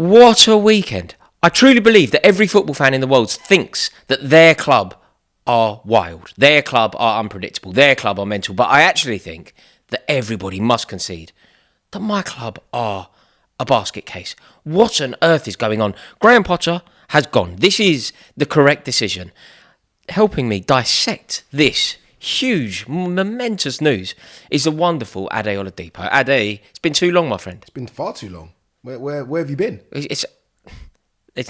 What a weekend. I truly believe that every football fan in the world thinks that their club are wild, their club are unpredictable, their club are mental. But I actually think that everybody must concede that my club are a basket case. What on earth is going on? Graham Potter has gone. This is the correct decision. Helping me dissect this huge, momentous news is the wonderful Ade Oladipo. Ade, it's been too long, my friend. It's been far too long. Where have you been? It's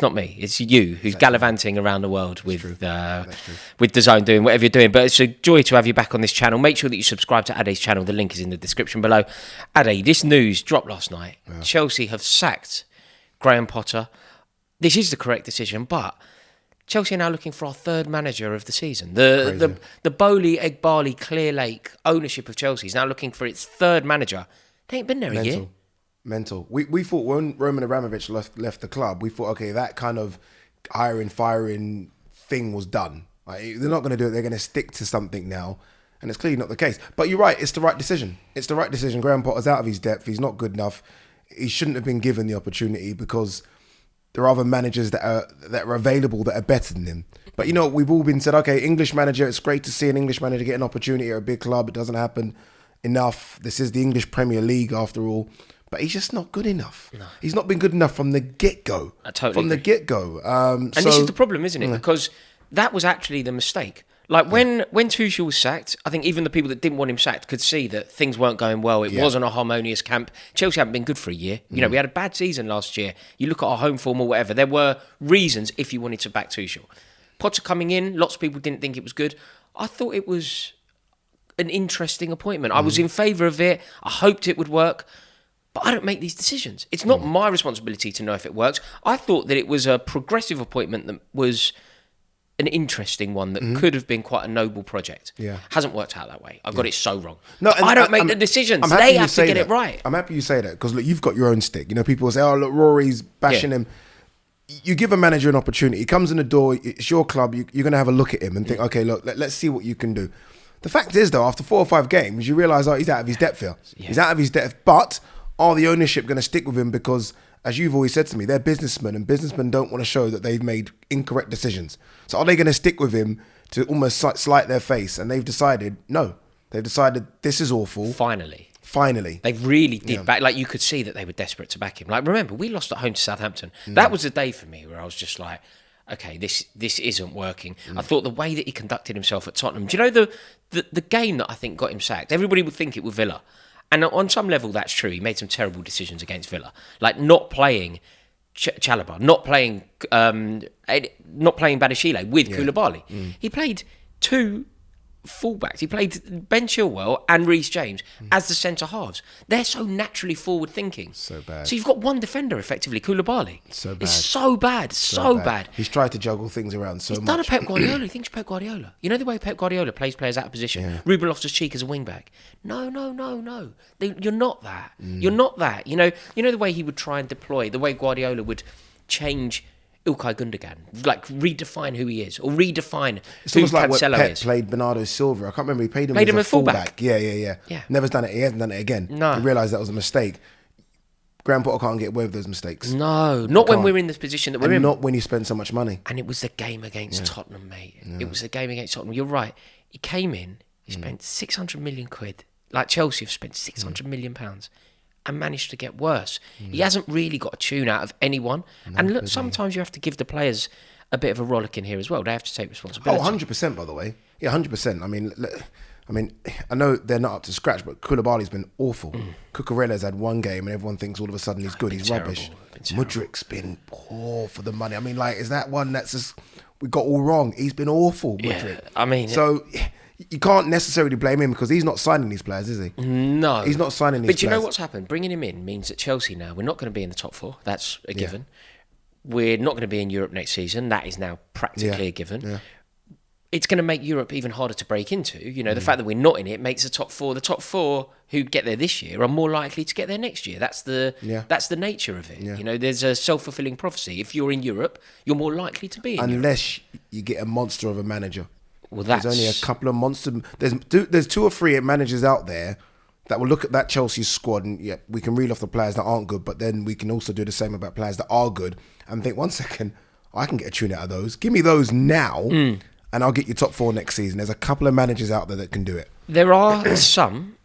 not me. It's you who's gallivanting around the world with the Zone, doing whatever you're doing. But it's a joy to have you back on this channel. Make sure that you subscribe to Ade's channel. The link is in the description below. Ade, this news dropped last night. Yeah. Chelsea have sacked Graham Potter. This is the correct decision, but Chelsea are now looking for our third manager of the season. The Bowley, Eghbali, Clear Lake ownership of Chelsea is now looking for its third manager. They ain't been there a year. Mental. We thought when Roman Abramovich left the club, we thought, okay, that kind of hiring, firing thing was done. Like, they're not going to do it. They're going to stick to something now. And it's clearly not the case. But you're right. It's the right decision. It's the right decision. Graham Potter's out of his depth. He's not good enough. He shouldn't have been given the opportunity because there are other managers that are available that are better than him. But, you know, we've all been said, okay, English manager, it's great to see an English manager get an opportunity at a big club. It doesn't happen enough. This is the English Premier League after all. But he's just not good enough. No. He's not been good enough from the get-go. From the get-go. And this is the problem, isn't it? Because that was actually the mistake. Like, when Tuchel was sacked, I think even the people that didn't want him sacked could see that things weren't going well. It wasn't a harmonious camp. Chelsea haven't been good for a year. You know, we had a bad season last year. You look at our home form or whatever. There were reasons if you wanted to back Tuchel. Potter coming in, lots of people didn't think it was good. I thought it was an interesting appointment. I was in favour of it. I hoped it would work. But I don't make these decisions. It's not my responsibility to know if it works. I thought that it was a progressive appointment that was an interesting one that could have been quite a noble project. Yeah. Hasn't worked out that way. I've got it so wrong. No, I don't make the decisions. They have to get it right. I'm happy you say that because look, you've got your own stick. You know, people say, "Oh, look, Rory's bashing him." You give a manager an opportunity. He comes in the door. It's your club. You're going to have a look at him and think, "Okay, look, let's see what you can do." The fact is, though, after 4 or 5 games, you realise, oh, he's out of his depth here. Yeah. He's out of his depth, but are the ownership going to stick with him? Because, as you've always said to me, they're businessmen, and businessmen don't want to show that they've made incorrect decisions. So are they going to stick with him to almost slight their face? And they've decided, no. They've decided this is awful. Finally. They really did back. Like, you could see that they were desperate to back him. Like, remember, we lost at home to Southampton. That was a day for me where I was just like, okay, this isn't working. I thought the way that he conducted himself at Tottenham. Do you know the game that I think got him sacked? Everybody would think it was Villa. And on some level, that's true. He made some terrible decisions against Villa, like not playing Chalobah, not playing Badiashile with Koulibaly. He played 2 fullbacks. He played Ben Chilwell and Reece James as the centre halves. They're so naturally forward thinking. So bad. So you've got one defender effectively, Koulibaly. So bad. It's so bad. So bad. He's tried to juggle things around so much. He's done a Pep Guardiola. He thinks Pep Guardiola. You know the way Pep Guardiola plays players out of position? Yeah. Ruben Loftus-Cheek as a wing-back. No. You're not that. You're not that. You know the way he would try and deploy, the way Guardiola would change Ilkay Gundogan, like redefine who he is, or redefine it's who almost like Cancelo what Pep is. Played Bernardo Silva. I can't remember. He played him as a fullback. Yeah. Never done it. He hasn't done it again. No. He realised that was a mistake. Graham Potter can't get away with those mistakes. No, not when we're in this position that we're in. Not when you spend so much money. And it was the game against Tottenham, mate. Yeah. It was the game against Tottenham. You're right. He came in, he spent 600 million quid. Like Chelsea have spent 600 million pounds. And managed to get worse. He hasn't really got a tune out of anyone. No, and look, sometimes you have to give the players a bit of a rollick in here as well. They have to take responsibility. 100%, by the way. Yeah, 100%. I mean, I know they're not up to scratch, but Koulibaly's been awful. Cucurella's had 1 game, and everyone thinks all of a sudden he's good. He's rubbish. Mudrik's been poor for the money. I mean, like, is that one that's just we got all wrong? He's been awful, Mudrik. Yeah, I mean, so. You can't necessarily blame him because he's not signing these players, is he? No. He's not signing these players. But you know what's happened? Bringing him in means that Chelsea now, we're not going to be in the top 4. That's a given. We're not going to be in Europe next season. That is now practically a given. Yeah. It's going to make Europe even harder to break into. You know, the fact that we're not in it makes the top 4. The top 4 who get there this year are more likely to get there next year. That's the nature of it. Yeah. You know, there's a self-fulfilling prophecy. If you're in Europe, you're more likely to be in Europe. Unless you get a monster of a manager. Well, there's only a couple of monster. There's 2 or 3 managers out there that will look at that Chelsea squad and we can reel off the players that aren't good, but then we can also do the same about players that are good and think, 1 second, I can get a tune out of those. Give me those now and I'll get you top 4 next season. There's a couple of managers out there that can do it. There are some,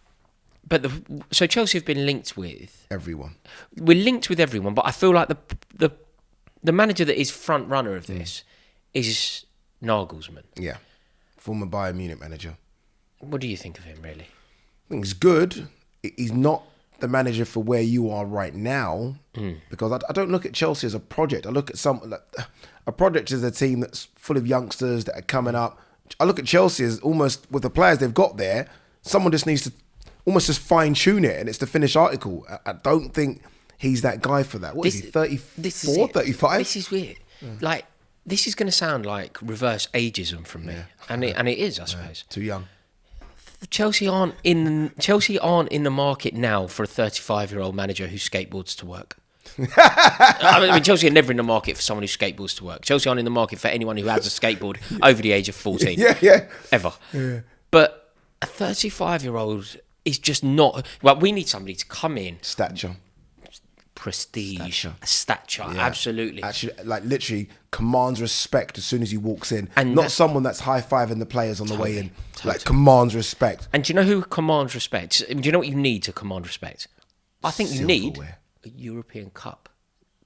but so Chelsea have been linked with... Everyone. We're linked with everyone, but I feel like the manager that is front runner of this is Nagelsmann. Yeah. Former Bayern Munich manager. What do you think of him, really? I think he's good. He's not the manager for where you are right now because I don't look at Chelsea as a project. I look at a project as a team that's full of youngsters that are coming up. I look at Chelsea as almost, with the players they've got there, someone just needs to almost just fine-tune it and it's the finished article. I don't think he's that guy for that. What is he, 34, 35? This is weird. Like, this is going to sound like reverse ageism from me. And it is, I suppose. Too young. Chelsea aren't in the market now for a 35-year-old manager who skateboards to work. I mean, Chelsea are never in the market for someone who skateboards to work. Chelsea aren't in the market for anyone who has a skateboard over the age of 14. Ever. Yeah. But a 35-year-old is just not... Well, we need somebody to come in... Stature. Prestige. Stature, yeah. Absolutely. Actually, like, literally commands respect as soon as he walks in. And not someone that's high-fiving the players on the way in. Like, commands respect. And do you know who commands respect? Do you know what you need to command respect? I think you need a European Cup.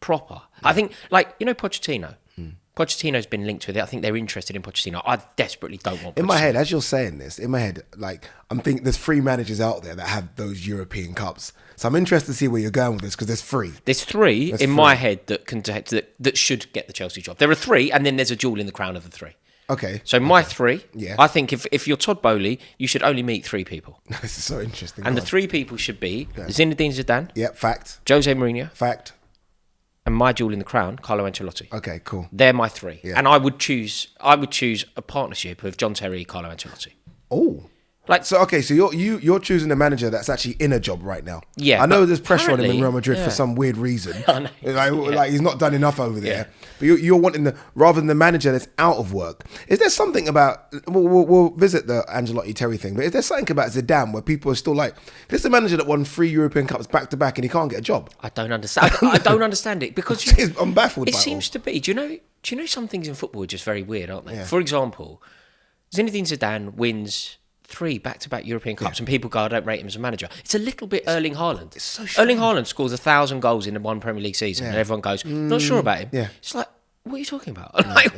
Proper. Yeah. I think, like, you know Pochettino? Pochettino's been linked with it. I think they're interested in Pochettino. I desperately don't want Pochettino. In my head, as you're saying this, like, I'm thinking there's 3 managers out there that have those European Cups. So I'm interested to see where you're going with this because there's 3. There's 3 in my head that should get the Chelsea job. There are 3, and then there's a jewel in the crown of the 3. Okay. So my 3, I think if you're Todd Bowley, you should only meet 3 people. This is so interesting. And the 3 people should be Zinedine Zidane. Yep, fact. Jose Mourinho. Fact. And my jewel in the crown, Carlo Ancelotti. Okay, cool. They're my 3. Yeah. And I would choose a partnership of John Terry, Carlo Ancelotti. Oh. Like, so you're choosing a manager that's actually in a job right now. Yeah. I know there's pressure on him in Real Madrid for some weird reason. I know, like he's not done enough over there. Yeah. But you're wanting rather than the manager that's out of work. Is there something about we'll visit the Ancelotti Terry thing, but is there something about Zidane where people are still like, this is a manager that won 3 European Cups back to back and he can't get a job? I don't understand. I don't understand it because I'm baffled. It seems to be. Do you know some things in football are just very weird, aren't they? Yeah. For example, Zinedine Zidane wins 3 back-to-back European Cups and people go, I don't rate him as a manager. It's a little bit Erling Haaland. It's so strange. Erling Haaland scores 1,000 goals in one Premier League season and everyone goes, not sure about him. Yeah. It's like, what are you talking about? Like,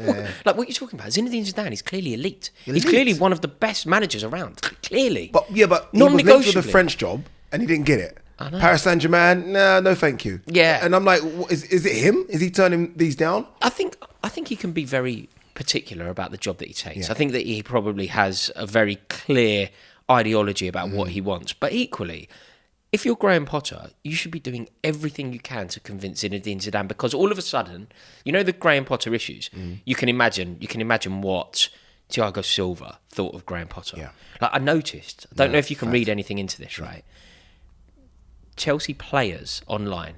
what are you talking about? Zinedine Zidane is clearly elite. He's clearly one of the best managers around. Clearly. But he was linked with a French job and he didn't get it. Paris Saint-Germain, no thank you. Yeah. And I'm like, is it him? Is he turning these down? I think he can be very particular about the job that he takes. I think that he probably has a very clear ideology about what he wants. But equally, if you're Graham Potter, you should be doing everything you can to convince Zinedine Zidane, because all of a sudden, you know the Graham Potter issues. You can imagine what Thiago Silva thought of Graham Potter. Yeah. Like, I noticed, I don't know if you can read anything into this, right? Chelsea players online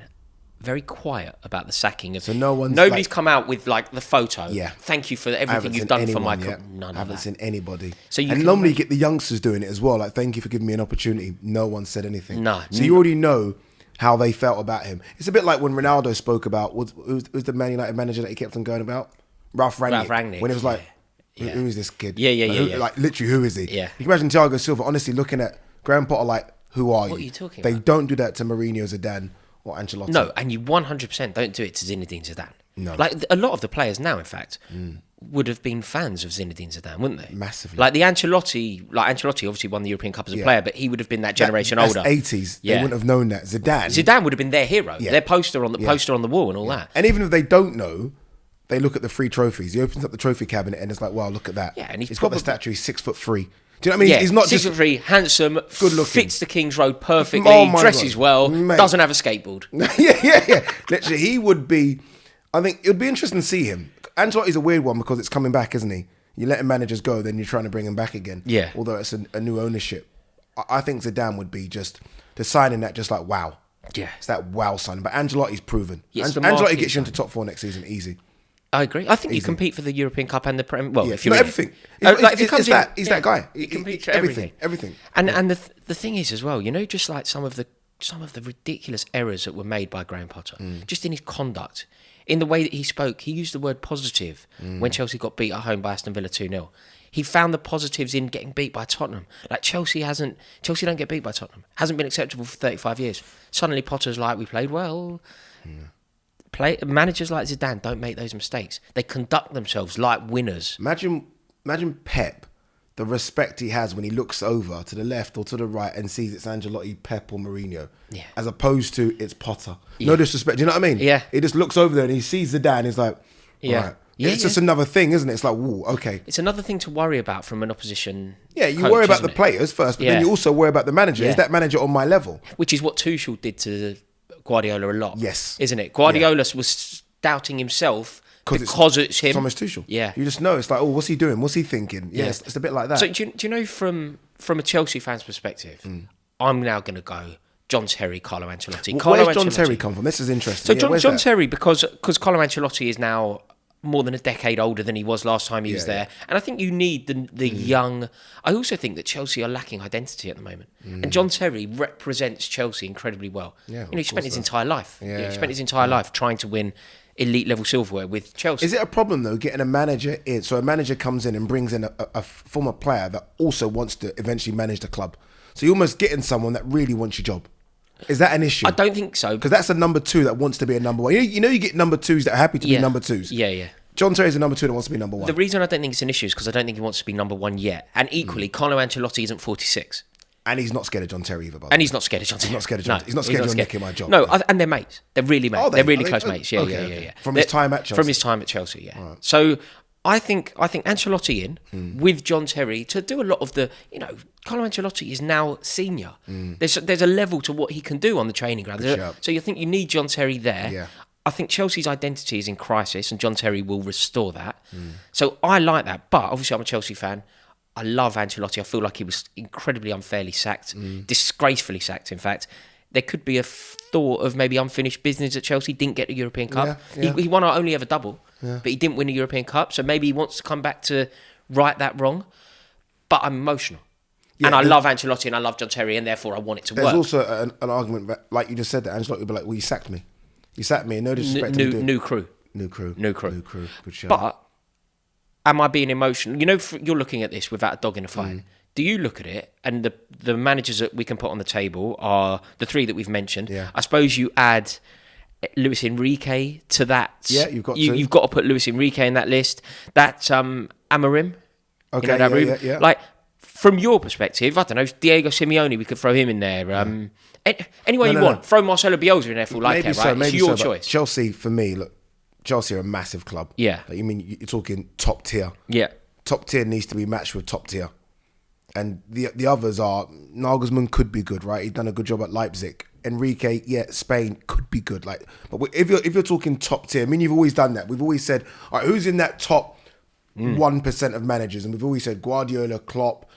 very quiet about the sacking of. So nobody's come out with like the photo. Yeah. Thank you for everything you've done for my club. None I haven't seen anybody. So normally you get the youngsters doing it as well. Like, thank you for giving me an opportunity. No one said anything. No. So you already know how they felt about him. It's a bit like when Ronaldo spoke about who's the Man United manager that he kept on going about, Ralph Rangnick. When it was like, who is this kid? Yeah. Like, literally, who is he? Yeah. You can imagine Thiago Silva honestly looking at Graham Potter like, who are you? What are you talking about? They don't do that to Mourinho, Zidane, or Ancelotti. No, and you 100% don't do it to Zinedine Zidane. No. Like, a lot of the players now, in fact, would have been fans of Zinedine Zidane, wouldn't they? Massively. Like Ancelotti obviously won the European Cup as a player, but he would have been that generation older. 80s. They wouldn't have known that. Zidane would have been their hero, their poster on the wall and all that. And even if they don't know, they look at the 3 trophies. He opens up the trophy cabinet and it's like, wow, look at that. Yeah, and he's got the statue. He's 6'3". Do you know what I mean? He's not 6'3", handsome, good looking, fits the King's Road perfectly, dresses well, doesn't have a skateboard. yeah. Literally, he would be. I think it would be interesting to see him. Ancelotti's a weird one because it's coming back, isn't he? You letting managers go, then you're trying to bring him back again. Yeah. Although it's a new ownership, I think Zidane would be just the signing that just like wow. Yeah. It's that wow signing. But Ancelotti's proven. Yes, Ancelotti gets you into top 4 next season, easy. I agree. I think you compete for the European Cup and the Prem. Well, if you're everything. If he comes in, he's that guy. He competes for everything. And the thing is as well, just like some of the ridiculous errors that were made by Graham Potter, just in his conduct, in the way that he spoke. He used the word positive when Chelsea got beat at home by Aston Villa 2-0. He found the positives in getting beat by Tottenham. Like Chelsea don't get beat by Tottenham. Hasn't been acceptable for 35 years. Suddenly Potter's like, we played well. Managers like Zidane don't make those mistakes. They conduct themselves like winners. Imagine Pep, the respect he has when he looks over to the left or to the right and sees it's Ancelotti, Pep or Mourinho, as opposed to it's Potter. No disrespect, do you know what I mean? Yeah. He just looks over there and he sees Zidane, he's like, all right. It's just another thing, isn't it? It's like, whoa, okay. It's another thing to worry about from an opposition. Yeah, you worry about the players first, but then you also worry about the manager. Is that manager on my level? Which is what Tuchel did to Guardiola a lot. Yes. Isn't it? Guardiola was doubting himself because it's him. Thomas Tuchel. Yeah. You just know, it's like, oh, what's he doing? What's he thinking? Yeah, it's a bit like that. So do you know from a Chelsea fan's perspective, I'm now going to go John Terry, Carlo Ancelotti. Where's John Terry come from? This is interesting. So John Terry, because Carlo Ancelotti is now more than a decade older than he was last time he was there. And I think you need the young... I also think that Chelsea are lacking identity at the moment. And John Terry represents Chelsea incredibly well. Yeah, he spent his entire life. He spent his entire life trying to win elite level silverware with Chelsea. Is it a problem, though, getting a manager in? So a manager comes in and brings in a former player that also wants to eventually manage the club. So you're almost getting someone that really wants your job. Is that an issue? I don't think so. Because that's a number two that wants to be a number one. You get number twos that are happy to be number twos. Yeah. John Terry's a number two that wants to be number one. The reason I don't think it's an issue is because I don't think he wants to be number one yet. And equally, Carlo Ancelotti isn't 46. And he's not scared of John Terry either, by the way. And he's not scared of John Terry. He's not scared of John. He's not scared of John nicking my job. No, and they're mates. They're really mates. They're really close mates. Yeah. From his time at Chelsea. From his time at Chelsea, yeah. Right. So I think Ancelotti in with John Terry to do a lot of the, Carlo Ancelotti is now senior. There's a level to what he can do on the training ground. So you think you need John Terry there. Yeah. I think Chelsea's identity is in crisis and John Terry will restore that. So I like that. But obviously I'm a Chelsea fan. I love Ancelotti. I feel like he was incredibly unfairly sacked, disgracefully sacked, in fact. There could be a thought of maybe unfinished business at Chelsea, didn't get the European Cup. Yeah. He won our only ever double, but he didn't win the European Cup. So maybe he wants to come back to right that wrong. But I'm emotional. Yeah, and I love Ancelotti and I love John Terry and therefore I want it to work. There's also an argument, that, like you just said, that Ancelotti would be like, well, you sacked me. You sacked me, no disrespect. New crew. Good show. But am I being emotional? You're looking at this without a dog in a fight. Do you look at it and the managers that we can put on the table are the three that we've mentioned? Yeah. I suppose you add Luis Enrique to that. Yeah, you've got to. You've got to put Luis Enrique in that list. That's Amorim. Okay, yeah. Like, from your perspective, I don't know, Diego Simeone, we could throw him in there. Anyway you want. Throw Marcelo Bielsa in there for like it, right? It's your choice. Chelsea, for me, look, Chelsea are a massive club. Yeah. Like, you're talking top tier. Yeah. Top tier needs to be matched with top tier. And the others are, Nagelsmann could be good, right? He's done a good job at Leipzig. Enrique, Spain could be good. Like, but if you're talking top tier, you've always done that. We've always said, all right, who's in that top 1% of managers? And we've always said Guardiola, Klopp,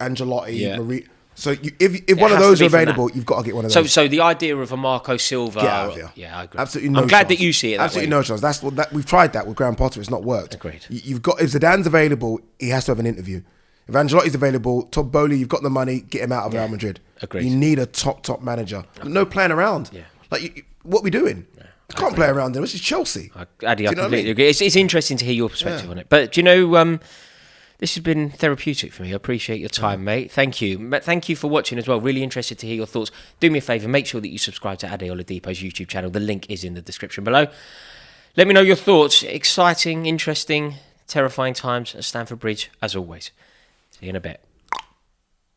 Ancelotti, Mourinho. So if one of those are available, you've got to get one of those. So the idea of a Marco Silva, get out of here. Yeah, I agree. Absolutely no. I'm glad that you see it. Absolutely no chance. That's what we've tried that with Graham Potter. It's not worked. Agreed. You've got, if Zidane's available, he has to have an interview. If Ancelotti's available, Todd Bowley, you've got the money, get him out of Real Madrid. Agreed. You need a top manager. Okay. No playing around. Yeah. Like, what are we doing? Yeah. You can't play around there. This is Chelsea. Addy, I completely agree. It's interesting to hear your perspective on it. But this has been therapeutic for me. I appreciate your time, mate. Thank you. Thank you for watching as well. Really interested to hear your thoughts. Do me a favour, make sure that you subscribe to Ade Oladipo's YouTube channel. The link is in the description below. Let me know your thoughts. Exciting, interesting, terrifying times at Stamford Bridge, as always. See you in a bit.